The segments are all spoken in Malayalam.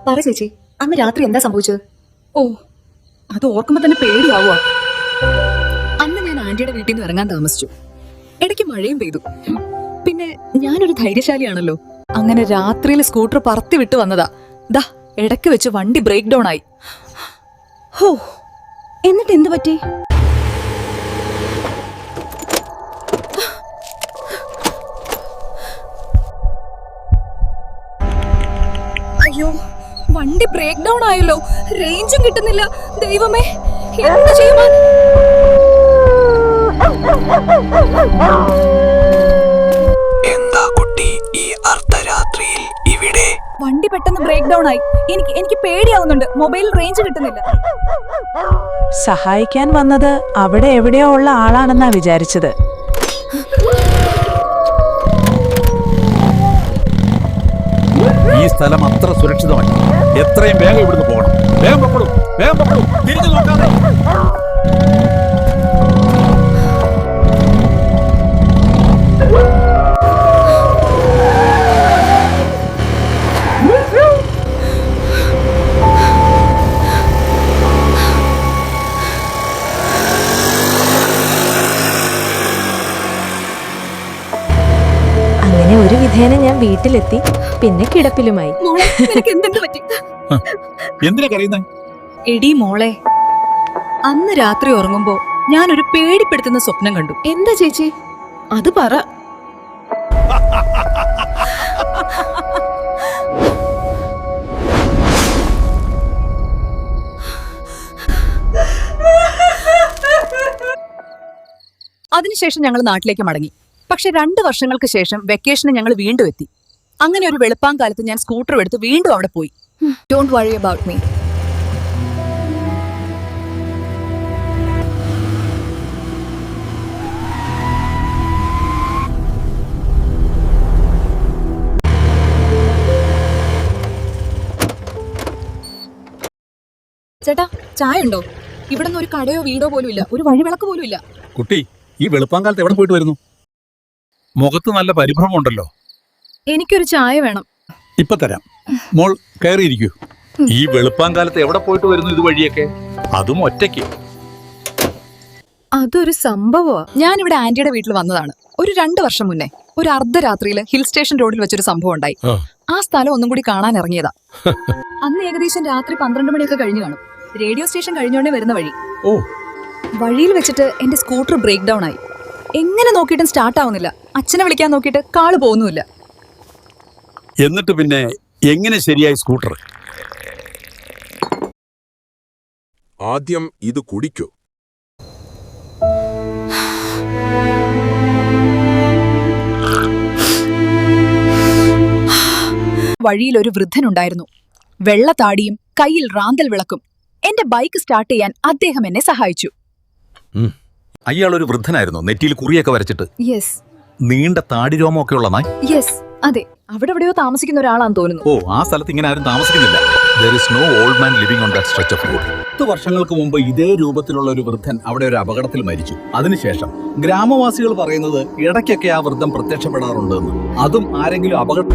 പറ ചേച്ചി, അന്ന് രാത്രി എന്താ സംഭവിച്ചത്? ഓ, അത് ഓർക്കുമ്പോ തന്നെ പേടിയാവുക. അന്ന് ഞാൻ ആന്റിയുടെ വീട്ടിൽ നിന്ന് ഇറങ്ങാൻ താമസിച്ചു. ഇടയ്ക്ക് മഴയും പെയ്തു. പിന്നെ ഞാനൊരു ധൈര്യശാലിയാണല്ലോ. അങ്ങനെ രാത്രിയിൽ സ്കൂട്ടർ പറത്തി വിട്ട് വന്നതാ. ദാ ഇടയ്ക്ക് വെച്ച് വണ്ടി ബ്രേക്ക് ഡൗൺ ആയി. ഹോ, എന്നിട്ട് എന്ത് പറ്റി? അയ്യോ, വണ്ടി ബ്രേക്ക് ഡൗൺ ആയല്ലോ. റേഞ്ചും കിട്ടുന്നില്ല. ദൈവമേ, എന്ത് ചെയ്യുവാ? എന്താ കുട്ടി ഈ അർദ്ധരാത്രിയിൽ ഇവിടെ? വണ്ടി പെട്ടെന്ന് ബ്രേക്ക് ഡൗൺ ആയി. എനിക്ക് പേടിയാവുന്നുണ്ട്. മൊബൈൽ റേഞ്ച് കിട്ടുന്നില്ല. സഹായിക്കാൻ വന്നത് അവിടെ എവിടെയോ ഉള്ള ആളാണെന്നാ വിചാരിച്ചത്. ഈ സ്ഥലം അത്ര സുരക്ഷിതമല്ല. എത്രയും വേഗം ഇവിടുന്ന് പോകണം. വേഗം പൊക്കോളൂ, വേഗം പൊക്കോളൂ, തിരിഞ്ഞു നോക്കാതെ. അങ്ങനെ ഒരു വിധേന ഞാൻ വീട്ടിലെത്തി. പിന്നെ കിടപ്പിലുമായി. എന്തിനാ കരയുന്നേ? എടി മോളെ, അന്ന് രാത്രി ഉറങ്ങുമ്പോ ഞാനൊരു പേടിപ്പെടുത്തുന്ന സ്വപ്നം കണ്ടു. എന്താ ചേച്ചി, അത് പറ. അതിനുശേഷം ഞങ്ങൾ നാട്ടിലേക്ക് മടങ്ങി. പക്ഷെ 2 വർഷങ്ങൾക്ക് ശേഷം വെക്കേഷന് ഞങ്ങൾ വീണ്ടും എത്തി. അങ്ങനെ ഒരു വെളുപ്പാങ്കാലത്ത് ഞാൻ സ്കൂട്ടർ എടുത്ത് വീണ്ടും അവിടെ പോയി. Don't worry about me. ചേട്ടാ, ചായ ഉണ്ടോ? ഇവിടെ നിന്ന് ഒരു കടയോ വീടോ പോലും ഇല്ല. ഒരു വഴിവിളക്ക് പോലും ഇല്ല. കുട്ടി, ഈ വെളുപ്പാങ്കാലത്ത് എവിടെ പോയിട്ട് വരുന്നു? മുഖത്ത് നല്ല പരിഭ്രമം ഉണ്ടല്ലോ. എനിക്കൊരു ചായ വേണം. ഇപ്പൊ തരാം. മോൾ കയറിയിരിക്കൂ. ഈ വെളുപ്പാങ്കാലത്ത് എവിടെ പോയിട്ട് വരുന്നു ഇതുവഴിയൊക്കെ, അതും ഒറ്റയ്ക്ക്? അതൊരു സംഭവമാ. ഞാനിവിടെ ആന്റിയുടെ വീട്ടിൽ വന്നതാണ് ഒരു 2 വർഷം മുന്നേ. ഒരു അർദ്ധരാത്രിയിൽ ഹിൽ സ്റ്റേഷൻ റോഡിൽ വെച്ചൊരു സംഭവം ഉണ്ടായി. ആ സ്ഥലം ഒന്നും കൂടി കാണാൻ ഇറങ്ങിയതാ. അന്ന് ഏകദേശം രാത്രി 12 മണിയൊക്കെ കഴിഞ്ഞു കാണും. റേഡിയോ സ്റ്റേഷൻ കഴിഞ്ഞോണ്ടേ വരുന്ന വഴി. വഴിയിൽ വെച്ചിട്ട് എന്റെ സ്കൂട്ടർ ബ്രേക്ക് ഡൗൺ ആയി. എങ്ങനെ നോക്കിയിട്ടും സ്റ്റാർട്ട് ആവുന്നില്ല. അച്ഛനെ വിളിക്കാൻ നോക്കിയിട്ട് കാള് പോകുന്നുമില്ല. എന്നിട്ട് പിന്നെ എങ്ങനെ ശരിയായി സ്കൂട്ടർ? ആദ്യം ഇത് കുടിക്കൂ. വഴിയിൽ ഒരു വൃദ്ധനുണ്ടായിരുന്നു. വെള്ള താടിയും കയ്യിൽ റാന്തൽ വിളക്കും. എന്റെ ബൈക്ക് സ്റ്റാർട്ട് ചെയ്യാൻ അദ്ദേഹം എന്നെ സഹായിച്ചു. അയാൾ ഒരു വൃദ്ധനായിരുന്നു, നെറ്റിയിൽ കുറിയൊക്കെ വരച്ചിട്ട്. യെസ്. നീണ്ട താടി രോമമൊക്കെ ഉള്ള നായ്. യെസ്, അതെ. അവിടെ എവിടെയോ താമസിക്കുന്ന ഒരാളാന്ന് തോന്നുന്നു. ഓ, ആ സ്ഥലത്ത് ഇങ്ങനെ ആരും താമസിക്കുന്നില്ല. There is no old man living on that stretch of road. 10 വർഷങ്ങൾക്ക് മുമ്പ് ഇതേ രൂപത്തിലുള്ള ഒരു വൃദ്ധൻ അവിടെ ഒരു അപകടത്തിൽ മരിച്ചു. അതിനുശേഷം ഗ്രാമവാസികൾ പറയുന്നത് ഇടയ്ക്കൊക്കെ ആ വൃദ്ധൻ പ്രത്യക്ഷപ്പെടാറുണ്ടെന്ന്. അതും ആരെങ്കിലും അപകടം.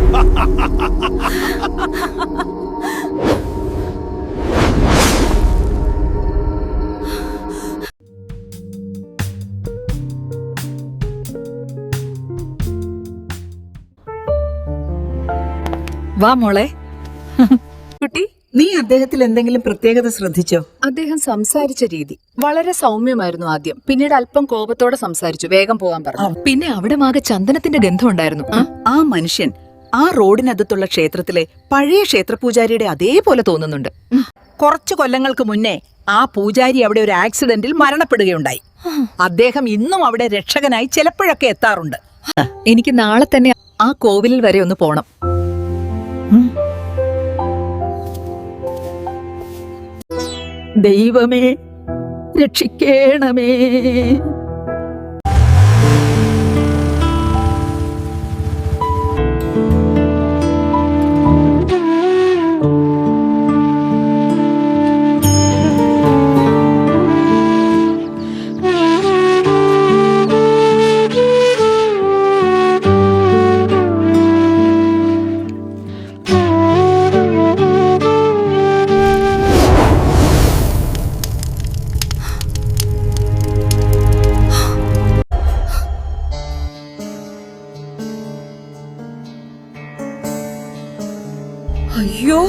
വാ മോളെ. കുട്ടി, നീ അദ്ദേഹത്തിൽ എന്തെങ്കിലും പ്രത്യേകത ശ്രദ്ധിച്ചോ? അദ്ദേഹം സംസാരിച്ച രീതി വളരെ സൗമ്യമായിരുന്നു ആദ്യം. പിന്നീട് അല്പം കോപത്തോടെ സംസാരിച്ചു. വേഗം പോകാൻ പറഞ്ഞു. പിന്നെ അവിടെ ആകെ ചന്ദനത്തിന്റെ ഗന്ധം ഉണ്ടായിരുന്നു. ആ മനുഷ്യൻ ആ റോഡിനകത്തുള്ള ക്ഷേത്രത്തിലെ പഴയ ക്ഷേത്രപൂജാരിയുടെ അതേപോലെ തോന്നുന്നുണ്ട്. കുറച്ചു കൊല്ലങ്ങൾക്ക് മുന്നേ ആ പൂജാരി അവിടെ ഒരു ആക്സിഡന്റിൽ മരണപ്പെടുകയുണ്ടായി. അദ്ദേഹം ഇന്നും അവിടെ രക്ഷകനായി ചിലപ്പോഴൊക്കെ എത്താറുണ്ട്. എനിക്ക് നാളെ തന്നെ ആ കോവിലിൽ വരെ ഒന്ന് പോണം. ദൈവമേ, രക്ഷിക്കേണമേ. അയ്യോ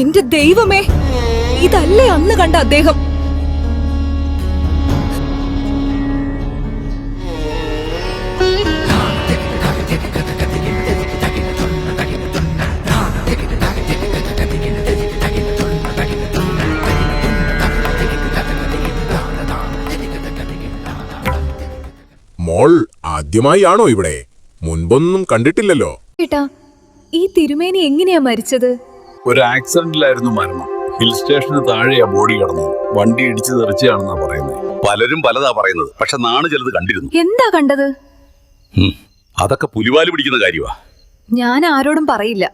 എന്റെ ദൈവമേ, ഇതല്ലേ അന്ന് കണ്ട അദ്ദേഹം? മോൾ ആദ്യമായി ആണോ ഇവിടെ? മുൻപൊന്നും കണ്ടിട്ടില്ലല്ലോ. ഏട്ടാ, ഈ തിരുമേനി എങ്ങനെയാ മരിച്ചത്? ഒരു ആക്സിഡന്റിലായിരുന്നു മരണം. ഹിൽ സ്റ്റേഷന് താഴെയാ ബോഡി കിടന്നത്. വണ്ടി ഇടിച്ചു തെറിച്ചാണെന്നാ പറയുന്നത്. പലരും പലതാ പറയുന്നത്, പക്ഷെ നാണ് ചിലത് കണ്ടിരുന്നു. എന്താ കണ്ടത്? അതൊക്കെ പുലിവാല് പിടിക്കുന്ന കാര്യമാ. ഞാൻ ആരോടും പറയില്ല.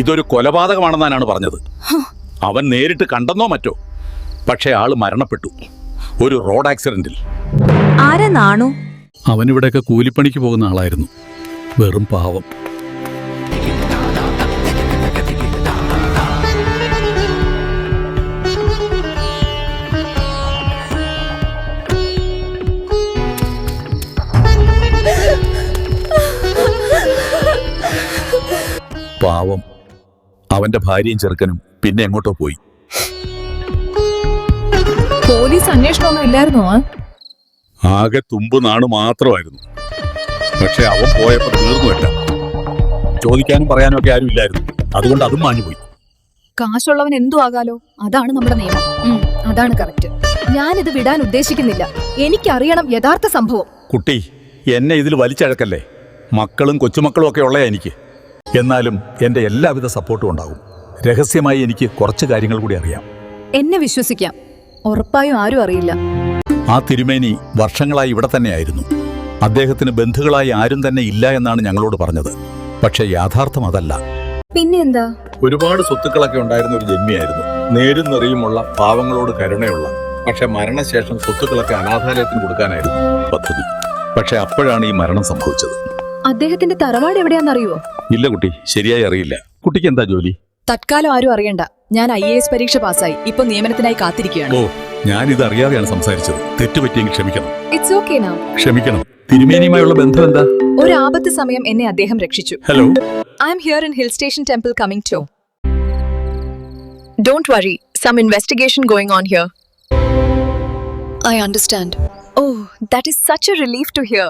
ഇതൊരു കൊലപാതകമാണെന്നാണ് പറഞ്ഞത്. അവൻ നേരിട്ട് കണ്ടെന്നോ മറ്റോ, പക്ഷെ ആള് മരണപ്പെട്ടു ഒരു റോഡ് ആക്സിഡന്റിൽ. ആരാ നാണു? അവനിവിടെയൊക്കെ കൂലിപ്പണിക്ക് പോകുന്ന ആളായിരുന്നു. വെറും പാവം. പാവം. അവന്റെ ഭാര്യയും ചെറുക്കനും പിന്നെ എങ്ങോട്ടോ പോയി. പോലീസ് അന്വേഷണമൊന്നും ഇല്ലായിരുന്നോ? ആകെ തുമ്പ് നാണ് മാത്രമായിരുന്നു. പക്ഷെ അവൻ പോയപ്പോ തീർന്നുവല്ല. ചോദിക്കാനും പറയാനും ഒക്കെ ആരും ഇല്ലായിരുന്നു. അതുകൊണ്ട് അതും മാഞ്ഞുപോയി. കാശുള്ളവൻ എന്തു ആകാലോ, അതാണ് നമ്മുടെ നിയമം. അതാണ് കറക്റ്റ്. ഞാനിത് വിടാൻ ഉദ്ദേശിക്കുന്നില്ല. എനിക്കറിയണം യഥാർത്ഥ സംഭവം. കുട്ടി, എന്നെ ഇതിൽ വലിച്ചഴക്കല്ലേ. മക്കളും കൊച്ചുമക്കളും ഒക്കെ ഉള്ളയാ എനിക്ക്. എന്നാലും എന്റെ എല്ലാവിധ സപ്പോർട്ടും ഉണ്ടാകും. രഹസ്യമായി എനിക്ക് കുറച്ച് കാര്യങ്ങൾ കൂടി അറിയാം. എന്നെ വിശ്വസിക്കാം. ഉറപ്പായും ആരും അറിയില്ല. ആ തിരുമേനി വർഷങ്ങളായി ഇവിടെ തന്നെയായിരുന്നു. അദ്ദേഹത്തിന് ബന്ധുക്കളായി ആരും തന്നെ ഇല്ല എന്നാണ് ഞങ്ങളോട് പറഞ്ഞത്. പക്ഷെ യാഥാർത്ഥ്യം അതല്ല. പിന്നെന്താ? ഒരുപാട് സ്വത്തുക്കളൊക്കെ ഉണ്ടായിരുന്ന ഒരു ജന്മിയായിരുന്നു. നേരും നിറയുമുള്ള, പാവങ്ങളോട് കരുണയുള്ള. പക്ഷെ മരണശേഷം സ്വത്തുക്കളൊക്കെ അനാഥാലയത്തിന് കൊടുക്കാനായിരുന്നു പദ്ധതി. പക്ഷെ അപ്പോഴാണ് ഈ മരണം സംഭവിച്ചത്. അദ്ദേഹത്തിന്റെ തറവാട് എവിടെയാണെന്നറിയോ? ഇല്ല കുട്ടി, ശരിയായി അറിയില്ല. കുട്ടിക്ക് എന്താ ജോലി? തത്കാലം ആരും അറിയണ്ട. ഞാൻ IAS പരീക്ഷ പാസ്സായി. ഇപ്പൊ നിയമനത്തിനായി കാത്തിരിക്കുകയാണ്. ഓ, ഞാനിത് അറിയാതെയാണ് സംസാരിച്ചത്. തെറ്റുപറ്റിയെങ്കിൽ ക്ഷമിക്കണം. It's okay now. ക്ഷമിക്കണം. തിരുമേനിയുമായുള്ള ബന്ധം എന്താ? ഒരു ആപത്ത് സമയം എന്നെ അദ്ദേഹം രക്ഷിച്ചു. Hello, I am here in Hill Station Temple coming to. Don't worry, some investigation going on here. I understand. Oh, that is such a relief to hear.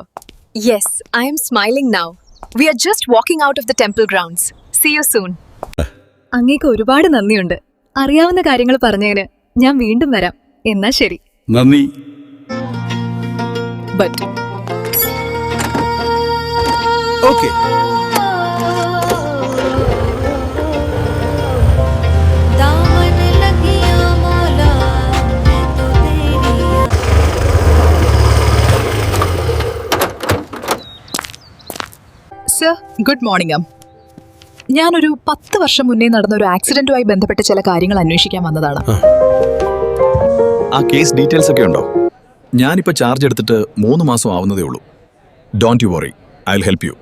Yes, I am smiling now. We are just walking out of the temple grounds. See you soon. അങ്ങേക്ക് ഒരുപാട് നന്ദിയുണ്ട്. അറിയാവുന്ന കാര്യങ്ങൾ പറഞ്ഞതിന്. ഞാൻ വീണ്ടും വരാം. എന്നാ ശരി. നന്ദി. But okay. Sir, good morning. ഞാനൊരു 10 വർഷം മുന്നേ നടന്ന ഒരു ആക്സിഡന്റുമായി ബന്ധപ്പെട്ട ചില കാര്യങ്ങൾ അന്വേഷിക്കാൻ വന്നതാണ്. ആ കേസ് ഡീറ്റെയിൽസ് ഒക്കെ ഉണ്ടോ? ഞാനിപ്പോൾ ചാർജ് എടുത്തിട്ട് 3 മാസം ആവുന്നതേ ഉള്ളൂ. Don't you worry, I will help you.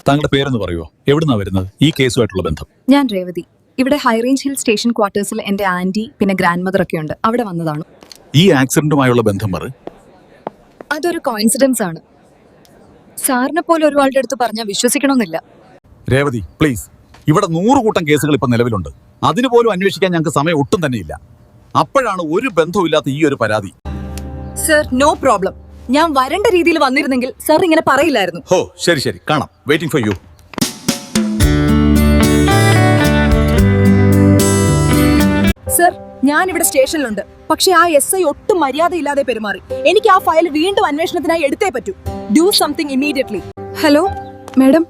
താങ്കളുടെ പേരെന്ന് പറയുമോ? എവിടുന്നാ വരുന്നത് ഈ കേസുമായിട്ടുള്ള ബന്ധം? ഞാൻ രേവതി. ഇവിടെ ഹൈറേഞ്ച് ഹിൽ സ്റ്റേഷൻ ക്വാർട്ടേഴ്സിൽ എന്റെ ആന്റി പിന്നെ ഗ്രാൻഡ് മദർ ഒക്കെ ഉണ്ട്. അവിടെ വന്നതാണ്. ഈ ആക്സിഡന്റുമായുള്ള ബന്ധം പറ. അതൊരു കോയിൻസിഡൻസ് ആണ്. സാറിനെ പോലെ ഒരാളുടെ അടുത്ത് പറഞ്ഞാൽ വിശ്വസിക്കണമെന്നില്ല. രേവതി, പ്ലീസ്. ഇവിടെ 100 കൂട്ടം കേസുകൾ ഇപ്പൊ നിലവിലുണ്ട്. അതിനുപോലും അന്വേഷിക്കാൻ ഞങ്ങൾക്ക് സമയം ഒട്ടും തന്നെ ഇല്ല. അപ്പോഴാണ് ഒരു ബന്ധവുമില്ലാത്ത ഈ ഒരു പരാതി. Sir, no problem. ഞാൻ വരേണ്ട രീതിയിൽ വന്നിരുന്നെങ്കിൽ സർ ഇങ്ങനെ പറയില്ലായിരുന്നു. ഹോ, ശരി ശരി, കാണാം. Waiting for you. സർ, ഞാൻ ഇവിടെ സ്റ്റേഷനിലുണ്ട്. പക്ഷെ ആ SI ഒട്ടും മര്യാദയില്ലാതെ പെരുമാറി. എനിക്ക് ആ ഫയൽ വീണ്ടും അന്വേഷണത്തിനായി എടുത്തേ പറ്റൂ. Do something immediately. Hello madam.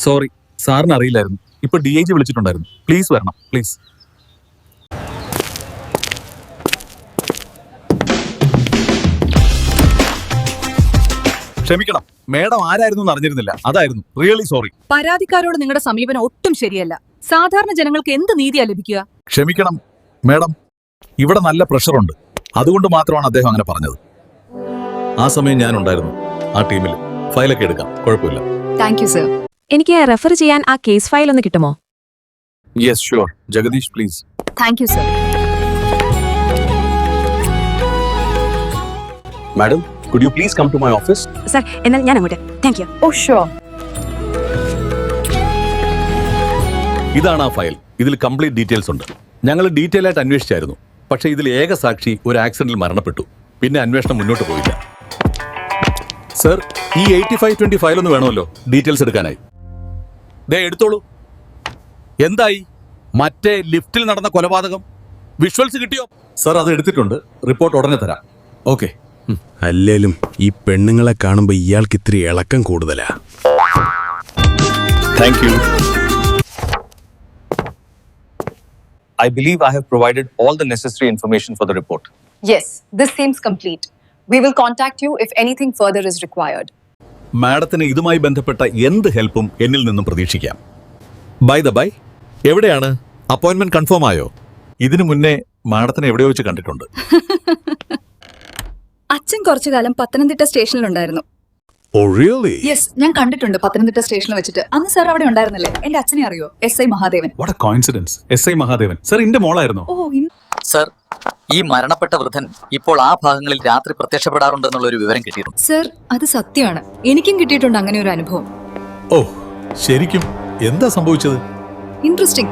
Sorry, സാറിന് അറിയില്ലായിരുന്നു. ഇപ്പൊ DIG വിളിച്ചിട്ടുണ്ടായിരുന്നു. പ്ലീസ് വരണം, പ്ലീസ്. ക്ഷമിക്കണം, മേഡം ആരായിരുന്നു എന്ന് അറിഞ്ഞിരുന്നില്ല. അതായിരുന്നു. Really sorry. പരാതിക്കാരോട് നിങ്ങളുടെ സമീപനം ഒട്ടും ശരിയല്ല. സാധാരണ ജനങ്ങൾക്ക് എന്ത് നീതിയാ ലഭിക്കുക? ക്ഷമിക്കണം മേഡം, ഇവിടെ നല്ല പ്രഷറുണ്ട്. അതുകൊണ്ട് മാത്രമാണ് അദ്ദേഹം അങ്ങനെ പറഞ്ഞത്. ആ സമയം ഞാൻ ഉണ്ടായിരുന്നു ആ ടീമിൽ. ഫയലൊക്കെ എടുക്കാം, കുഴപ്പമില്ല. Thank you sir. എനിക്ക് റെഫർ ചെയ്യാൻ ആ കേസ് ഫയൽ ഒന്ന് കിട്ടുമോ? Yes sure. Jagadeesh please. Thank you sir. Madam, could you please come to my office? Sir, എന്നാൽ ഞാൻ അങ്ങോട്ട്. Thank you. Oh sure. ഇതാണ് ആ ഫയൽ. ഇതിൽ കംപ്ലീറ്റ് ഡീറ്റെയിൽസ് ഉണ്ട്. ഞങ്ങൾ ഡീറ്റെയിൽ ആയിട്ട് അന്വേഷിച്ചായിരുന്നു. പക്ഷേ ഇതിൽ ഏക സാക്ഷി ഒരു ആക്സിഡന്റിൽ മരണപ്പെട്ടു. പിന്നെ അന്വേഷണം മുന്നോട്ട് പോയില്ല. സർ, ഈ 8520 ഫയൽ ഒന്ന് വേണമല്ലോ ഡീറ്റെയിൽസ് എടുക്കാനായി. ദേ എടുത്തോളൂ. എന്തായി? മറ്റേ ലിഫ്റ്റിൽ നടന്ന കൊലപാതകം വിഷ്വൽസ് കിട്ടിയോ? സർ, അത് എടുത്തിട്ടുണ്ട്. റിപ്പോർട്ട് ഉടനെ തരാം. ഓക്കെ. അല്ലേലും ഈ പെണ്ണുങ്ങളെ കാണുമ്പോ ഇയാൾക്ക് ഇത്തിരി ഇളക്കം കൂടുതലാ. Thank you. I believe I have provided all the necessary information for the report. Yes, this seems complete. We will contact you if anything further is required. മാഡത്തിന് ഇതുമായി ബന്ധപ്പെട്ട എന്ത് ഹെൽപ്പും എന്നിൽ നിന്നും പ്രതീക്ഷിക്കാം. ബൈ ദ ബൈ, എവിടെയാണ്? അപ്പോയിന്റ്മെന്റ് കൺഫേം ആയോ? ഇതിനു മുന്നേ മാഡത്തിനെ എവിടെയോ വെച്ച് കണ്ടിട്ടുണ്ട്. അച്ഛൻ കുറച്ചു കാലം പത്തനംതിട്ട സ്റ്റേഷനിലുണ്ടായിരുന്നു. Oh really? യെസ്, ഞാൻ കണ്ടിട്ടുണ്ട് പത്തനംതിട്ട സ്റ്റേഷനിൽ വെച്ചിട്ട്. അന്ന് സാർ അവിടെ ഉണ്ടായിരുന്നല്ലേ? എന്റെ അച്ഛനെ അറിയോ? SI Mahadevan. What A coincidence. SI Mahadevan sir എന്റെ മോളായിരുന്നു. സർ, ഈ മരണപ്പെട്ട വൃദ്ധൻ ഇപ്പോൾ ആ ഭാഗങ്ങളിൽ രാത്രി പ്രത്യക്ഷപ്പെടാറുണ്ടെന്നുള്ള ഒരു വിവരം കിട്ടിയിരുന്നു. സർ, അത് സത്യമാണ്. എനിക്കും കിട്ടിയിട്ടുണ്ട് അങ്ങനെ ഒരു അനുഭവം. ഓ, ശരിക്കും എന്താ സംഭവിച്ചത്? ഇൻട്രസ്റ്റിംഗ്.